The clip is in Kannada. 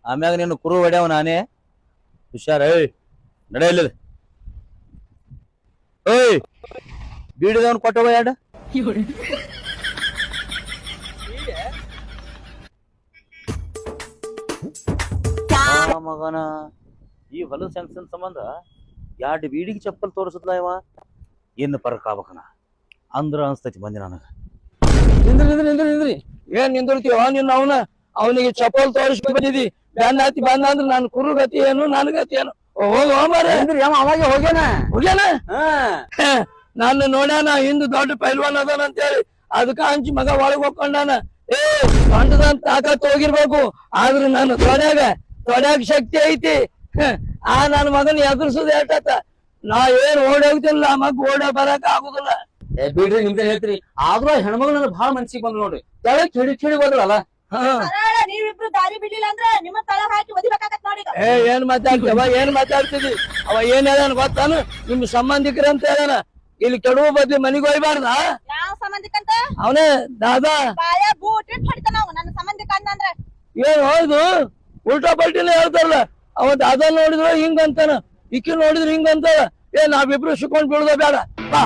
ಆಮ್ಯಾಗ ನೀನು ಕುರು ಹೊಡ್ಯಾವ ನಾನೇ ಹುಷಾರ. ನಡೆಯಲ್ಲ ಏಯ್ ಬೀಡಿದವನ್ ಕೊಟ್ಟೋಗ ಎರಡು ಮಗನ. ಈ ಹೊಲದ ಸ್ಯಾಂಕ್ಷನ್ ಸಂಬಂಧ ಎರಡು ಬೀಡಿಗೆ ಚಪ್ಪಲ್ ತೋರಿಸದ್ಲ ಇವ. ಇನ್ನು ಪರಕ್ ಆಗ್ಬೇಕನ ಅಂದ್ರ ಅನ್ಸ್ತೈತಿ ಮಂದಿ ನನಗ. ನಿಂದ್ರಿ ಏನ್ ನಿಂದಿರ್ತೀವ ನೀನ್ ಅವನಿಗೆ ಚಪ್ಪಲ್ ತೋರಿಸ್ಕೊ ಬಂದಿದಿ. ಬ್ಯಾನ್ ಹಾತಿ ಬಂದ ಅಂದ್ರ ನನ್ ಕುರು ಗತಿ ಏನು ನನ್ ಗತಿ ಏನು. ಅವಾಗ ಹೋಗ್ಯಾನ ನಾನು ನೋಡ್ಯಾನ ಹಿಂದ್ ದೊಡ್ಡ ಪೈಲ್ವಾನ್ ಅದಾನ ಅಂತೇಳಿ ಅದಕ್ಕ ಹಂಚಿ ಮಗ ಒಳಗ್ ಹೋಗ್ಕೊಂಡಾನ. ಗಂಡದಂತ ತಾಕತ್ ಹೋಗಿರ್ಬೇಕು. ಆದ್ರ ನಾನು ತೊಡ್ಯಾಗ ಶಕ್ತಿ ಐತಿ. ನನ್ ಮಗನ್ ಎದುರ್ಸುದ ಎಷ್ಟತ್ತ. ನಾ ಏನ್ ಓಡೋಗ್ತಿಲ್ಲ ಮಗ ಓಡ ಬರಕ್ ಆಗುದಿಲ್ಲ. ಬಿಡ್ರಿ ನಿಮ್ದ ಹೇಳ್ತೀರಿ. ಆದ್ರೂ ಹೆಣ್ಮಗಳು ನನಗೆ ಬಹಳ ಮನ್ಸಿಗೆ ಬಂದ್ ನೋಡ್ರಿ. ತೆಳಗ್ ಕಿಡಿ ಹೋದ್ರಲ್ಲ. ನೀವಿಬ್ರು ದಾರಿ ಬಿಡ್ಲಿಲ್ಲ ಅಂದ್ರೆ ನಿಮ್ಮ ತಳ ಹಾಕಿ ಒದಿಬೇಕಾಗತ್ ನೋಡಿ. ಏನ್ ಮಾತಾಡ್ತಿದಿ ಅವ ಏನ್ ಹೇಳಾನ ಗೊತ್ತಾನು? ನಿಮ್ ಸಂಬಂಧಿಕರಂತ ಹೇಳಾನ. ಇಲ್ಲಿ ಕೆಡುವ ಬದ್ಲಿ ಮನಿಗ್ ಹೋಗ್ಬಾರ್ದ. ಯಾವ ಸಂಬಂಧಿಕಂತ? ಅವನೇ ದಾದಾ ಬಾಯ ಬೂಟ್ ಇಟ್ ಹೊಡಿತಾನ ಅವ ನನ್ನ ಸಂಬಂಧಿಕ ಅಂದ್ರೆ. ಏನ್ ಹೌದು ಉಲ್ಟಾ ಪಲ್ಟಿನ ಹೇಳ್ತಾರಲ್ಲ. ಅವ ದಾದಾ ನೋಡಿದ್ರು ಹಿಂಗಂತಾನ, ಇಕ್ಕಿ ನೋಡಿದ್ರು ಹಿಂಗಂತಾರ. ನಾವಿಬ್ರು ಸಿಕ್ಕೊಂಡ್ ಬೀಳುದ ಬೇಡ. ಬಾ